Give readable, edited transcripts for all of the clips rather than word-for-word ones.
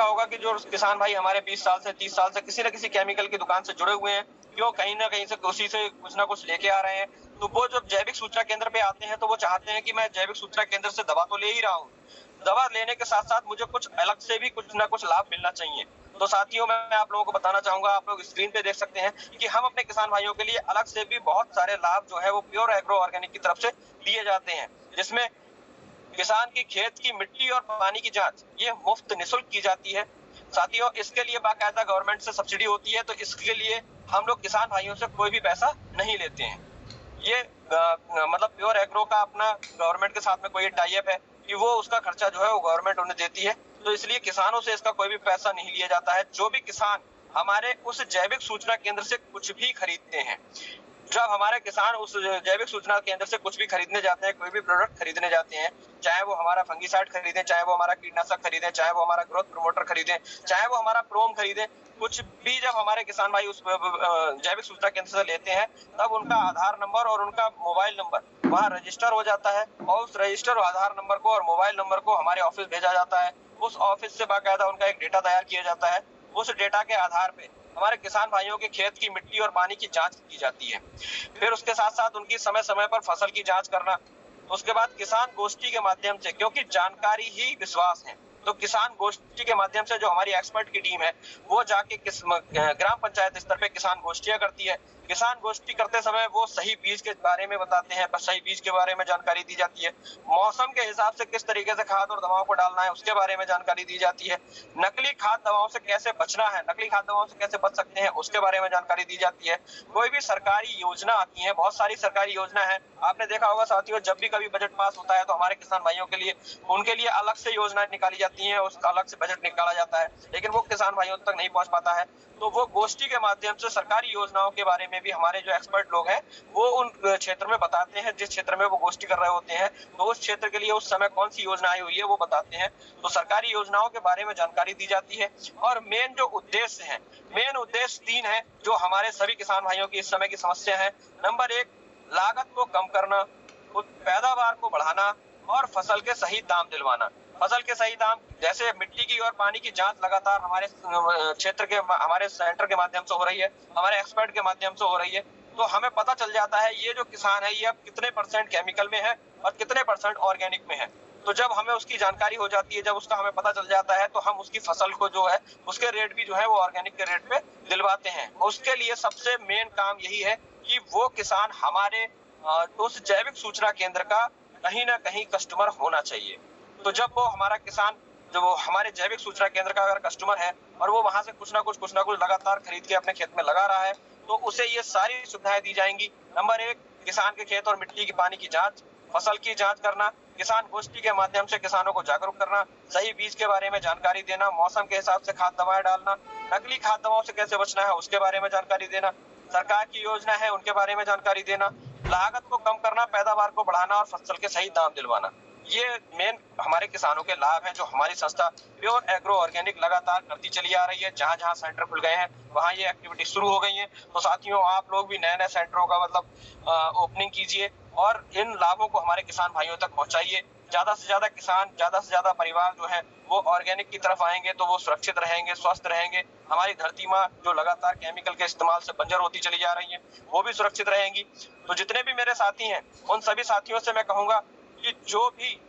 देखा होगा कि जो किसान भाई हमारे 20 साल से 30 साल से किसी न किसी केमिकल की दुकान से जुड़े हुए हैं, क्यों कहीं न कहीं से उसी से कुछ न कुछ लेके आ रहे हैं। तो वो जब जैविक सूचना केंद्र पे आते हैं तो वो चाहते हैं कि मैं जैविक सूचना केंद्र से दवा तो ले ही रहा हूँ, दवा लेने के साथ-साथ मुझे कुछ अलग से भी कुछ न कुछ लाभ मिलना चाहिए। तो साथियों, मैं आप लोगों को बताना चाहूँगा, आप लोग स्क्रीन पे देख सकते हैं कि हम अपने किसान भाइयों के लिए अलग से भी बहुत सारे लाभ जो है वो प्योर एग्रो ऑर्गेनिक की तरफ से दिए जाते हैं, जिसमें किसान की खेत की मिट्टी और पानी की जाँच ये मुफ्त निःशुल्क की जाती है। साथियों, इसके लिए बाकायदा गवर्नमेंट से सब्सिडी होती है, तो इसके लिए हम लोग किसान भाइयों से कोई भी पैसा नहीं लेते हैं। ये मतलब प्योर एग्रो का अपना गवर्नमेंट के साथ में कोई टाई अप है कि वो उसका खर्चा जो है वो गवर्नमेंट उन्हें देती है, तो इसलिए किसानों से इसका कोई भी पैसा नहीं लिया जाता है। जो भी किसान हमारे उस जैविक सूचना केंद्र से कुछ भी खरीदते हैं, जब हमारे किसान उस जैविक सूचना केंद्र से कुछ भी खरीदने जाते हैं, कोई भी प्रोडक्ट खरीदने जाते हैं, चाहे वो हमारा फंगिसाइड खरीदें, चाहे वो हमारा कीटनाशक खरीदें, चाहे वो हमारा ग्रोथ प्रमोटर खरीदें, चाहे वो हमारा प्रोम खरीदें, कुछ भी जब हमारे किसान भाई उस जैविक सूचना केंद्र से लेते हैं, तब उनका आधार नंबर और उनका मोबाइल नंबर वहाँ रजिस्टर हो जाता है और उस रजिस्टर और आधार नंबर को और मोबाइल नंबर को हमारे ऑफिस भेजा जाता है। उस ऑफिस से बाकायदा उनका एक डेटा तैयार किया जाता है। उस डेटा के आधार पे हमारे किसान भाइयों के खेत की मिट्टी और पानी की जांच की जाती है। फिर उसके साथ-साथ उनकी समय-समय पर फसल की जांच करना। उसके बाद किसान गोष्ठी के माध्यम से, क्योंकि जानकारी ही विश्वास है, तो किसान गोष्ठी के माध्यम से जो हमारी एक्सपर्ट की टीम है, वो जाके ग्राम पंचायत स्तर पे किसान गोष्ठियां करती है। किसान गोष्ठी करते समय वो सही बीज के बारे में बताते हैं, सही बीज के बारे में जानकारी दी जाती है। मौसम के हिसाब से किस तरीके से खाद और दवाओं को डालना है, उसके बारे में जानकारी दी जाती है। नकली खाद दवाओं से कैसे बचना है, नकली खाद दवाओं से कैसे बच सकते हैं, उसके बारे में जानकारी दी जाती है। कोई भी सरकारी योजना आती है, बहुत सारी सरकारी योजना है, आपने देखा होगा साथियों, जब भी कभी बजट पास होता है तो हमारे किसान भाइयों के लिए उनके लिए अलग से योजनाएं निकाली जाती हैं, उस अलग से बजट निकाला जाता है, लेकिन वो किसान भाइयों तक नहीं पहुंच पाता है। तो वो गोष्ठी के माध्यम से सरकारी योजनाओं के बारे में भी हमारे जो एक्सपर्ट लोग हैं, वो उन क्षेत्र में बताते हैं, जिस क्षेत्र में वो गोष्ठी कर रहे होते हैं, तो उस क्षेत्र के लिए उस समय कौन सी योजना आई हुई है वो बताते हैं। तो सरकारी योजनाओं के बारे में जानकारी दी जाती है। और मेन जो उद्देश्य है, मेन उद्देश्य 3 है जो हमारे सभी किसान भाइयों की इस समय की समस्या है। नंबर 1, लागत को कम करना, पैदावार को बढ़ाना और फसल के सही दाम दिलवाना। फसल के सही दाम, जैसे मिट्टी की और पानी की जांच लगातार हमारे क्षेत्र के हमारे सेंटर के माध्यम से हो रही है, हमारे एक्सपर्ट के माध्यम से हो रही है, तो हमें पता चल जाता है ये जो किसान है ये अब कितने % केमिकल में है और कितने % ऑर्गेनिक में है। तो जब हमें उसकी जानकारी हो जाती है, जब उसका हमें पता चल जाता है, तो हम उसकी फसल को जो है उसके रेट भी जो है वो ऑर्गेनिक के रेट पे दिलवाते हैं। उसके लिए सबसे मेन काम यही है कि वो किसान हमारे उस जैविक सूचना केंद्र का कहीं ना कहीं कस्टमर होना चाहिए। तो जब वो हमारा किसान जो वो हमारे जैविक सूचना केंद्र का अगर कस्टमर है और वो वहां से कुछ ना कुछ लगातार खरीद के अपने खेत में लगा रहा है, तो उसे ये सारी सुविधाएं दी जाएंगी। नंबर 1, किसान के खेत और मिट्टी की पानी की जांच, फसल की जांच करना, किसान गोष्ठी के माध्यम से किसानों को जागरूक करना, सही बीज के बारे में जानकारी देना, मौसम के हिसाब से खाद दवाएं डालना, नकली खाद दवाओं से कैसे बचना है उसके बारे में जानकारी देना, सरकार की योजना है उनके बारे में जानकारी देना, लागत को कम करना, पैदावार को बढ़ाना और फसल के सही दाम दिलवाना। ये मेन हमारे किसानों के लाभ हैं जो हमारी संस्था प्योर एग्रो ऑर्गेनिक लगातार करती चली आ रही है। जहां जहां सेंटर खुल गए हैं वहां ये एक्टिविटी शुरू हो गई है। तो साथियों, आप लोग भी नए नए सेंटरों का मतलब ओपनिंग कीजिए और इन लाभों को हमारे किसान भाइयों तक पहुंचाइए। ज्यादा से ज्यादा किसान, ज्यादा से ज्यादा परिवार जो है वो ऑर्गेनिक की तरफ आएंगे तो वो सुरक्षित रहेंगे, स्वस्थ रहेंगे। हमारी धरती माँ जो लगातार केमिकल के इस्तेमाल से बंजर होती चली जा रही है, वो भी सुरक्षित रहेंगी। तो जितने भी मेरे साथी हैं उन सभी साथियों से मैं कहूंगा कि जो भी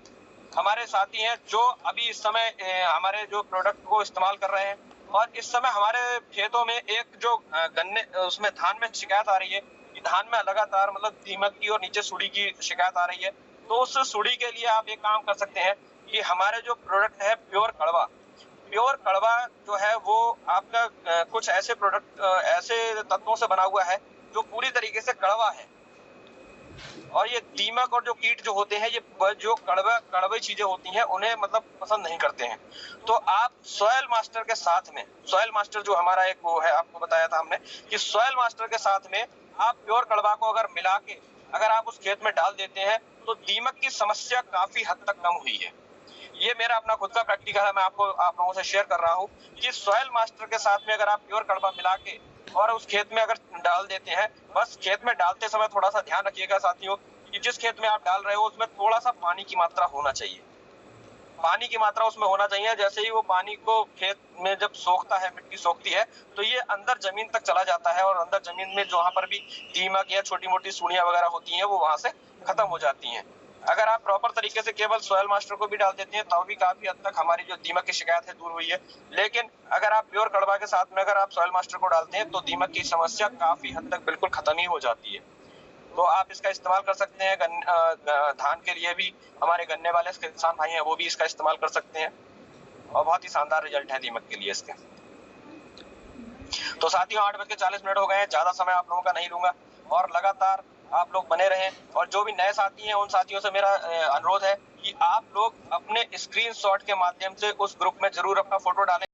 हमारे साथी हैं जो अभी इस समय हमारे जो प्रोडक्ट को इस्तेमाल कर रहे हैं और इस समय हमारे खेतों में एक जो गन्ने उसमें धान में शिकायत आ रही है कि धान में लगातार मतलब दीमक की और नीचे सुड़ी की शिकायत आ रही है, तो उस सुड़ी के लिए आप एक काम कर सकते हैं कि हमारे जो प्रोडक्ट है प्योर कड़वा जो है वो आपका कुछ ऐसे प्रोडक्ट ऐसे तत्वों से बना हुआ है जो पूरी तरीके से कड़वा है और ये दीमक और जो कीट जो होते हैं, ये जो कड़वे चीजें होती हैं उन्हें मतलब पसंद नहीं करते हैं। तो आप सॉयल मास्टर के साथ में, सॉयल मास्टर जो हमारा एक वो है, आपको बताया था हमने कि सॉयल मास्टर के साथ में आप प्योर कड़वा को अगर मिला के अगर आप उस खेत में डाल देते हैं तो दीमक की समस्या काफी हद तक कम हुई है। ये मेरा अपना खुद का प्रैक्टिकल है, मैं आपको आप लोगों से शेयर कर रहा हूँ कि सॉयल मास्टर के साथ में अगर आप प्योर कड़वा मिला के और उस खेत में अगर डाल देते हैं, बस खेत में डालते समय थोड़ा सा ध्यान रखिएगा साथियों कि जिस खेत में आप डाल रहे हो उसमें थोड़ा सा पानी की मात्रा होना चाहिए। पानी की मात्रा उसमें होना चाहिए। जैसे ही वो पानी को खेत में जब सोखता है, मिट्टी सोखती है, तो ये अंदर जमीन तक चला जाता है और अंदर जमीन में जहाँ पर भी दीमक या छोटी-मोटी सुड़ियाँ वगैरह होती हैं, वो वहाँ से खत्म हो जाती हैं। अगर आप प्रॉपर तरीके से केवल सॉइल मास्टर को भी डाल देते हैं, तो भी काफ़ी हद तक हमारी जो दीमक की शिकायत है दूर हुई है। लेकिन अगर आप प्योर कड़वा के साथ में अगर आप सॉइल मास्टर को डालते हैं, तो दीमक की समस्या काफ़ी हद तक बिल्कुल खत्म ही हो जाती है। तो आप इसका इस्तेमाल कर सकते हैं धान के लिए भी। हमारे गन्ने वाले किसान भाई हैं, वो भी इसका इस्तेमाल कर सकते हैं और बहुत ही शानदार रिजल्ट है दीमक के लिए इसके। तो साथियों 8:40 हो गए हैं, ज़्यादा समय आप लोगों का नहीं लूँगा और लगातार आप लोग बने रहें। और जो भी नए साथी हैं, उन साथियों से मेरा अनुरोध है कि आप लोग अपने स्क्रीनशॉट के माध्यम से उस ग्रुप में ज़रूर अपना फ़ोटो डालें।